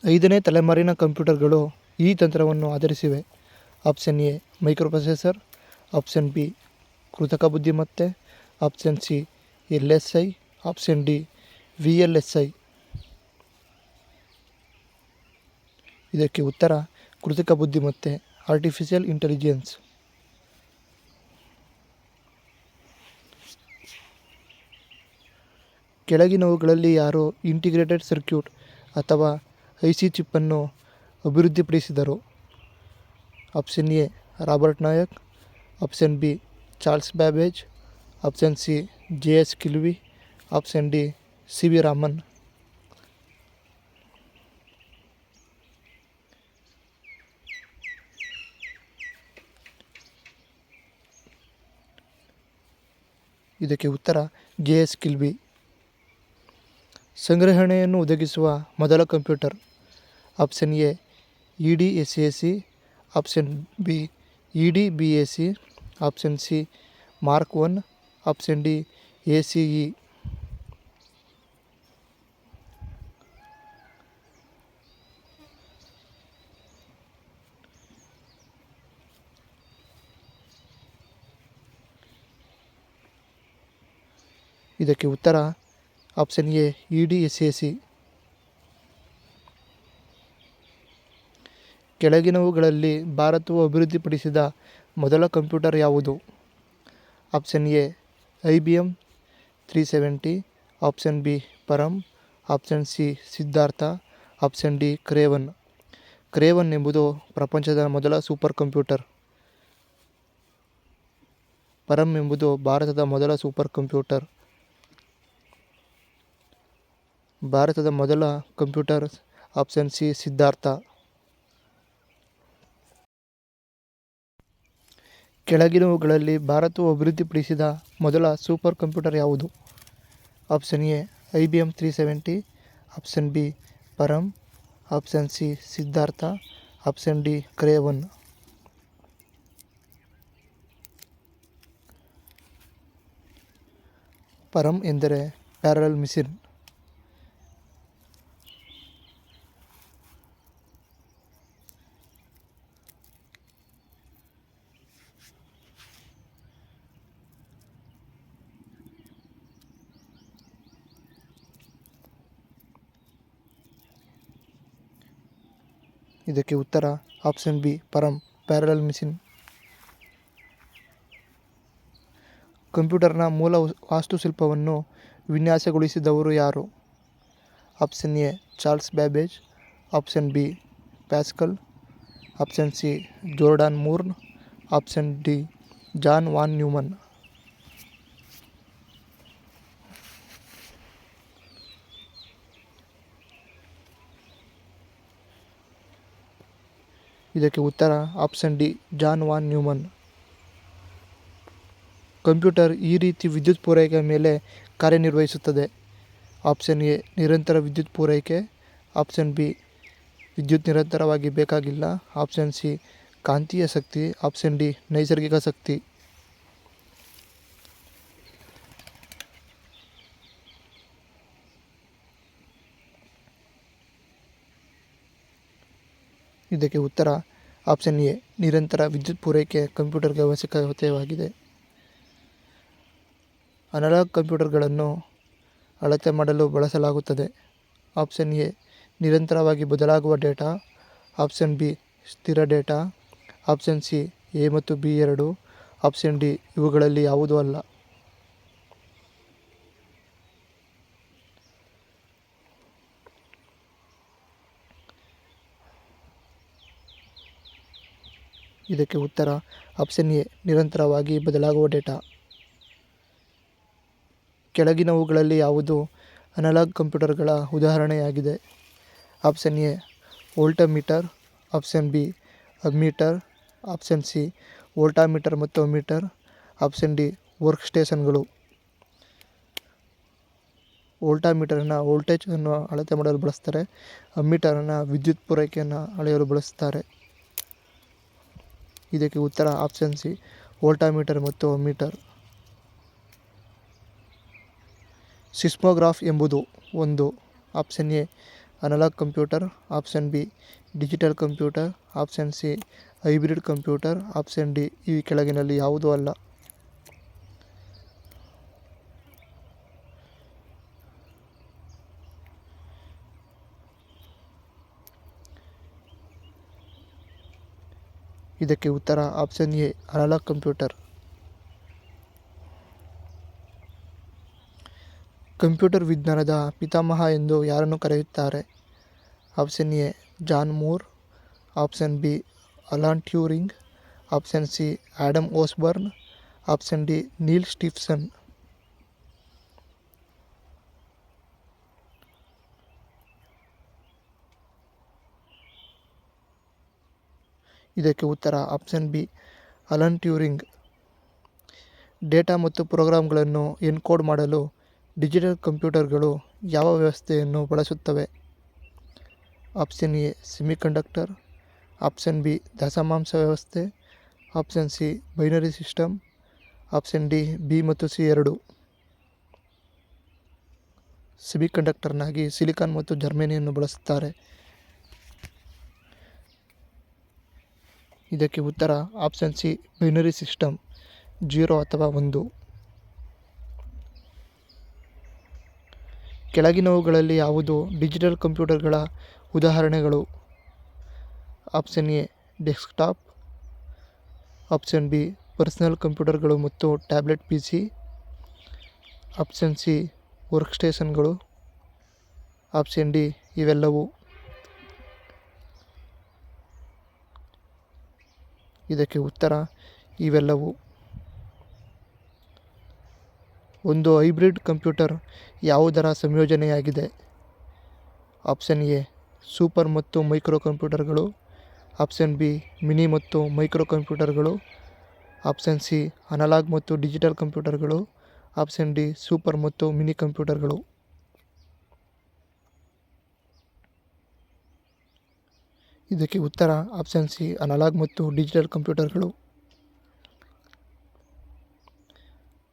5ನೇ ತಲೆಮಾರಿನ ಕಂಪ್ಯೂಟರ್ಗಳು ಈ ತಂತ್ರವನ್ನು ಆಧರಿಸಿವೆ. Option A microprocessor, option B ಕೃತಕ ಬುದ್ಧಿಮತ್ತೆ, option C LSI, option D VLSI. ಇದಕ್ಕೆ ಉತ್ತರ ಕೃತಕ ಬುದ್ಧಿಮತ್ತೆ, ಆರ್ಟಿಫಿಷಿಯಲ್ ಇಂಟೆಲಿಜೆನ್ಸ್. ಕೆಳಗಿನವುಗಳಲ್ಲಿ ಯಾರು ಇಂಟಿಗ್ರೇಟೆಡ್ ಸರ್ಕ್ಯೂಟ್ ಅಥವಾ IC ಚಿಪ್ಪನ್ನು ಅಭಿವೃದ್ಧಿಪಡಿಸಿದರು? Option A Robert Noyce, option B Charles Babbage, option C JS Kilby, option D CV Raman. ಇದಕ್ಕೆ ಉತ್ತರ JS ಕಿಲ್ವಿ. ಸಂಗ್ರಹಣೆಯನ್ನು ಒದಗಿಸುವ ಮೊದಲ computer? Option A EDSAC, option B EDBAC, option C Mark 1, option D ACE. ಇದಕ್ಕೆ ಉತ್ತರ option A EDSAC. ಕೆಳಗಿನವುಗಳಲ್ಲಿ ಭಾರತವು ಅಭಿವೃದ್ಧಿಪಡಿಸಿದ ಮೊದಲ ಕಂಪ್ಯೂಟರ್ ಯಾವುದು? Option A IBM 370, option B Param, option C Siddhartha, option D ಕ್ರೇವನ್. ಕ್ರೇವನ್ ಎಂಬುದು ಪ್ರಪಂಚದ ಮೊದಲ ಸೂಪರ್ ಕಂಪ್ಯೂಟರ್. ಪರಮ್ ಎಂಬುದು ಭಾರತದ ಮೊದಲ ಸೂಪರ್ ಕಂಪ್ಯೂಟರ್. ಭಾರತದ ಮೊದಲ ಕಂಪ್ಯೂಟರ್ ಆಪ್ಷನ್ ಸಿ ಸಿದ್ಧಾರ್ಥ. ಕೆಳಗಿನವುಗಳಲ್ಲಿ ಭಾರತವು ಅಭಿವೃದ್ಧಿಪಡಿಸಿದ ಮೊದಲ ಸೂಪರ್ ಕಂಪ್ಯೂಟರ್ ಯಾವುದು? Option A IBM 370, option B Param, option C Siddhartha, option D ಕ್ರೇವನ್. ಪರಮ್ ಎಂದರೆ ಪ್ಯಾರಲಲ್ ಮಿಷಿನ್. ಇದಕ್ಕೆ ಉತ್ತರ option B Param, parallel machine. ಕಂಪ್ಯೂಟರ್ನ ಮೂಲ ವಾಸ್ತುಶಿಲ್ಪವನ್ನು ವಿನ್ಯಾಸಗೊಳಿಸಿದವರು ಯಾರು? Option A Charles Babbage, option B Pascal, option C Jordan ಮೂರ್ನ್, option D John von Neumann. ಇದಕ್ಕೆ ಉತ್ತರ option D John von Neumann. Computer ಈ ರೀತಿ ವಿದ್ಯುತ್ ಪೂರೈಕೆಯ ಮೇಲೆ ಕಾರ್ಯನಿರ್ವಹಿಸುತ್ತದೆ. ಆಪ್ಷನ್ ಎ ನಿರಂತರ ವಿದ್ಯುತ್ ಪೂರೈಕೆ, ಆಪ್ಷನ್ ಬಿ ವಿದ್ಯುತ್ ನಿರಂತರವಾಗಿ ಬೇಕಾಗಿಲ್ಲ, ಆಪ್ಷನ್ ಸಿ ಕಾಂತೀಯ ಶಕ್ತಿ, ಆಪ್ಷನ್ ಡಿ ನೈಸರ್ಗಿಕ ಶಕ್ತಿ. ಇದಕ್ಕೆ ಉತ್ತರ ಆಪ್ಷನ್ ಎ ನಿರಂತರ ವಿದ್ಯುತ್ ಪೂರೈಕೆ ಕಂಪ್ಯೂಟರ್ಗೆ ಅವಶ್ಯಕವಾಗಿದೆ. ಅನಲಾಗ್ ಕಂಪ್ಯೂಟರ್ಗಳನ್ನು ಅಳತೆ ಮಾಡಲು ಬಳಸಲಾಗುತ್ತದೆ. ಆಪ್ಷನ್ ಎ ನಿರಂತರವಾಗಿ ಬದಲಾಗುವ ಡೇಟಾ, ಆಪ್ಷನ್ ಬಿ ಸ್ಥಿರ ಡೇಟಾ, ಆಪ್ಷನ್ ಸಿ ಎ ಮತ್ತು ಬಿ ಎರಡೂ, ಆಪ್ಷನ್ ಡಿ ಇವುಗಳಲ್ಲಿ ಯಾವುದೂ ಅಲ್ಲ. ಇದಕ್ಕೆ ಉತ್ತರ ಆಪ್ಷನ್ ಎ ನಿರಂತರವಾಗಿ ಬದಲಾಗುವ ಡೇಟಾ. ಕೆಳಗಿನವುಗಳಲ್ಲಿ ಯಾವುದು ಅನಲಾಗ್ ಕಂಪ್ಯೂಟರ್ಗಳ ಉದಾಹರಣೆಯಾಗಿದೆ? Option A voltmeter, option B ammeter, option C voltameter ಮತ್ತು ಅಮ್ಮೀಟರ್, ಆಪ್ಷನ್ ಡಿ ವರ್ಕ್ ಸ್ಟೇಷನ್ಗಳು. ವೋಲ್ಟಾಮೀಟರನ್ನು ವೋಲ್ಟೇಜನ್ನು ಅಳತೆ ಮಾಡಲು ಬಳಸ್ತಾರೆ. ಅಮ್ಮೀಟರನ್ನು ವಿದ್ಯುತ್ ಪೂರೈಕೆಯನ್ನು ಅಳೆಯಲು ಬಳಸ್ತಾರೆ. ಇದಕ್ಕೆ ಉತ್ತರ ಆಪ್ಷನ್ ಸಿ ವೋಲ್ಟಾಮೀಟರ್ ಮತ್ತು ಅಮ್ಮೀಟರ್. ಸಿಸ್ಮೋಗ್ರಾಫ್ ಎಂಬುದು ಒಂದು. Option A analogue computer, option B digital computer, option C hybrid computer, option D ಈ ಕೆಳಗಿನಲ್ಲಿ ಯಾವುದೂ ಅಲ್ಲ. ಇದಕ್ಕೆ ಉತ್ತರ option A analogue computer. Computer ವಿಜ್ಞಾನದ ಪಿತಾಮಹ ಎಂದು ಯಾರನ್ನು ಕರೆಯುತ್ತಾರೆ? Option A John Moore, option B Alan Turing, option C Adam Osborne, option D Neil Stephenson. ಇದಕ್ಕೆ ಉತ್ತರ option B Alan Turing. Data ಮತ್ತು ಪ್ರೋಗ್ರಾಂಗಳನ್ನು ಎನ್ಕೋಡ್ ಮಾಡಲು ಡಿಜಿಟಲ್ ಕಂಪ್ಯೂಟರ್ಗಳು ಯಾವ ವ್ಯವಸ್ಥೆಯನ್ನು ಬಳಸುತ್ತವೆ? Option A semiconductor, option B ದಶಮಾಂಶ ವ್ಯವಸ್ಥೆ, option C binary system, option D B ಮತ್ತು ಸಿ ಎರಡು. ಸೆಮಿಕಂಡಕ್ಟರ್ನಾಗಿ ಸಿಲಿಕಾನ್ ಮತ್ತು ಜರ್ಮೇನಿಯನ್ನು ಬಳಸುತ್ತಾರೆ. ಇದಕ್ಕೆ ಉತ್ತರ ಆಪ್ಷನ್ ಸಿ ಬೈನರಿ ಸಿಸ್ಟಮ್ 0 ಅಥವಾ 1. ಕೆಳಗಿನವುಗಳಲ್ಲಿ ಯಾವುದು ಡಿಜಿಟಲ್ ಕಂಪ್ಯೂಟರ್ಗಳ ಉದಾಹರಣೆಗಳು? Option A desktop, option B personal ಕಂಪ್ಯೂಟರ್ಗಳು ಮತ್ತು ಟ್ಯಾಬ್ಲೆಟ್ PC, ಆಪ್ಷನ್ ಸಿ ವರ್ಕ್ಸ್ಟೇಷನ್ಗಳು, ಆಪ್ಷನ್ ಡಿ ಇವೆಲ್ಲವೂ. ಇದಕ್ಕೆ ಉತ್ತರ ಇವೆಲ್ಲವೂ. ಒಂದು ಹೈಬ್ರಿಡ್ ಕಂಪ್ಯೂಟರ್ ಯಾವುದರ ಸಂಯೋಜನೆಯಾಗಿದೆ? ಆಪ್ಷನ್ ಎ ಸೂಪರ್ ಮತ್ತು ಮೈಕ್ರೋ ಕಂಪ್ಯೂಟರ್ಗಳು, ಆಪ್ಷನ್ ಬಿ ಮಿನಿ ಮತ್ತು ಮೈಕ್ರೋ ಕಂಪ್ಯೂಟರ್ಗಳು, ಆಪ್ಷನ್ ಸಿ ಅನಲಾಗ್ ಮತ್ತು ಡಿಜಿಟಲ್ ಕಂಪ್ಯೂಟರ್ಗಳು, ಆಪ್ಷನ್ ಡಿ ಸೂಪರ್ ಮತ್ತು ಮಿನಿ ಕಂಪ್ಯೂಟರ್ಗಳು. ಇದಕ್ಕೆ ಉತ್ತರ ಆಪ್ಷನ್ ಸಿ ಅನಲಾಗ್ ಮತ್ತು ಡಿಜಿಟಲ್ ಕಂಪ್ಯೂಟರ್ಗಳು.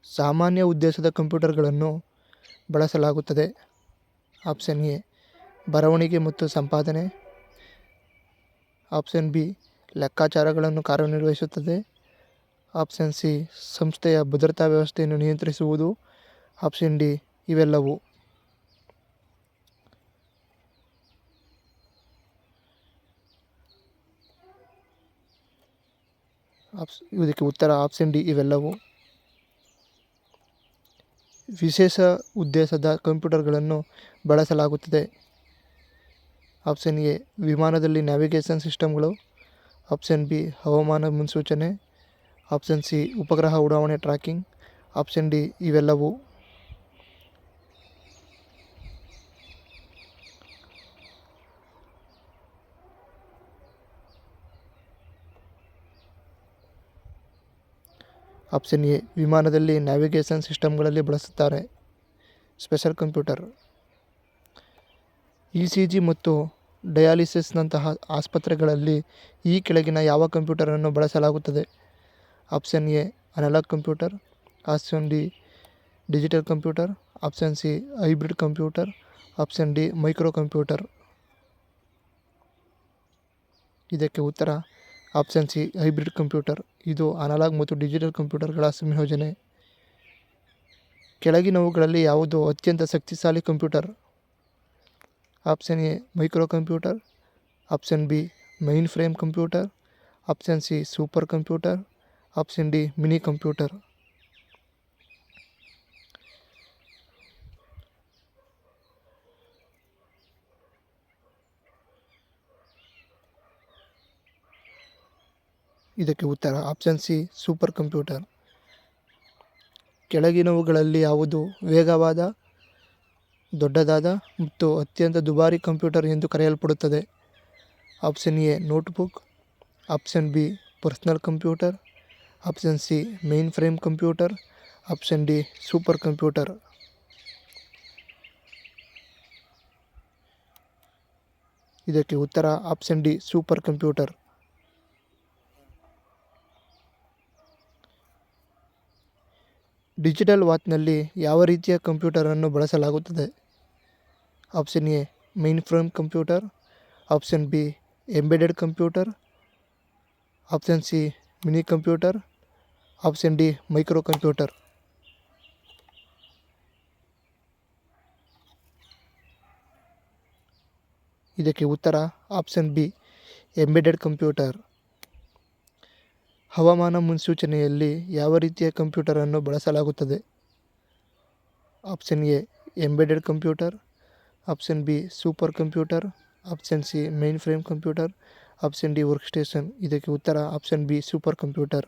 ಸಾಮಾನ್ಯ ಉದ್ದೇಶದ ಕಂಪ್ಯೂಟರ್ಗಳನ್ನು ಬಳಸಲಾಗುತ್ತದೆ. ಆಪ್ಷನ್ ಎ ಬರವಣಿಗೆ ಮತ್ತು ಸಂಪಾದನೆ, ಆಪ್ಷನ್ ಬಿ ಲೆಕ್ಕಾಚಾರಗಳನ್ನು ಕಾರ್ಯನಿರ್ವಹಿಸುತ್ತದೆ, ಆಪ್ಷನ್ ಸಿ ಸಂಸ್ಥೆಯ ಭದ್ರತಾ ವ್ಯವಸ್ಥೆಯನ್ನು ನಿಯಂತ್ರಿಸುವುದು, ಆಪ್ಷನ್ ಡಿ ಇವೆಲ್ಲವೂ. ಇದಕ್ಕೆ ಉತ್ತರ ಆಪ್ಷನ್ ಡಿ ಇವೆಲ್ಲವೂ. ವಿಶೇಷ ಉದ್ದೇಶದ ಕಂಪ್ಯೂಟರ್ಗಳನ್ನು ಬಳಸಲಾಗುತ್ತದೆ. ಆಪ್ಷನ್ ಎ ವಿಮಾನದಲ್ಲಿ ನ್ಯಾವಿಗೇಷನ್ ಸಿಸ್ಟಮ್ಗಳು, ಆಪ್ಷನ್ ಬಿ ಹವಾಮಾನ ಮುನ್ಸೂಚನೆ, ಆಪ್ಷನ್ ಸಿ ಉಪಗ್ರಹ ಉಡಾವಣೆ ಟ್ರ್ಯಾಕಿಂಗ್, ಆಪ್ಷನ್ ಡಿ ಇವೆಲ್ಲವೂ. ಆಪ್ಷನ್ ಎ ವಿಮಾನದಲ್ಲಿ ನ್ಯಾವಿಗೇಷನ್ ಸಿಸ್ಟಮ್ಗಳಲ್ಲಿ ಬಳಸುತ್ತಾರೆ. Special computer. ECG ಮತ್ತು ಡಯಾಲಿಸಿಸ್ನಂತಹ ಆಸ್ಪತ್ರೆಗಳಲ್ಲಿ ಈ ಕೆಳಗಿನ ಯಾವ ಕಂಪ್ಯೂಟರನ್ನು ಬಳಸಲಾಗುತ್ತದೆ? Option A analogue computer, option D digital computer, option C hybrid computer, option D micro computer. ಇದಕ್ಕೆ ಉತ್ತರ ಆಪ್ಷನ್ ಸಿ ಹೈಬ್ರಿಡ್ ಕಂಪ್ಯೂಟರ್. ಇದು ಅನಲಾಗ್ ಮತ್ತು ಡಿಜಿಟಲ್ ಕಂಪ್ಯೂಟರ್ಗಳ ಸಂಯೋಜನೆ. ಕೆಳಗಿನವುಗಳಲ್ಲಿ ಯಾವುದು ಅತ್ಯಂತ ಶಕ್ತಿಶಾಲಿ computer? Option A micro computer, option B mainframe computer, option C super computer, option D mini computer. ಇದಕ್ಕೆ ಉತ್ತರ ಆಪ್ಷನ್ ಸಿ ಸೂಪರ್ ಕಂಪ್ಯೂಟರ್. ಕೆಳಗಿನವುಗಳಲ್ಲಿ ಯಾವುದು ವೇಗವಾದ, ದೊಡ್ಡದಾದ ಮತ್ತು ಅತ್ಯಂತ ದುಬಾರಿ ಕಂಪ್ಯೂಟರ್ ಎಂದು ಕರೆಯಲ್ಪಡುತ್ತದೆ? Option A notebook, option B personal computer, option C mainframe computer, option D super computer. ಇದಕ್ಕೆ ಉತ್ತರ option D super computer. Digital ವಾಚ್ನಲ್ಲಿ ಯಾವ ರೀತಿಯ ಕಂಪ್ಯೂಟರನ್ನು ಬಳಸಲಾಗುತ್ತದೆ? Option A mainframe computer, option B embedded computer, option C mini computer, option D micro computer. ಇದಕ್ಕೆ ಉತ್ತರ option B embedded computer. ಹವಾಮಾನ ಮುನ್ಸೂಚನೆಯಲ್ಲಿ ಯಾವ ರೀತಿಯ ಕಂಪ್ಯೂಟರನ್ನು ಬಳಸಲಾಗುತ್ತದೆ? Option A embedded computer, option B super computer, option C mainframe computer, option D work station. ಇದಕ್ಕೆ ಉತ್ತರ option B super computer.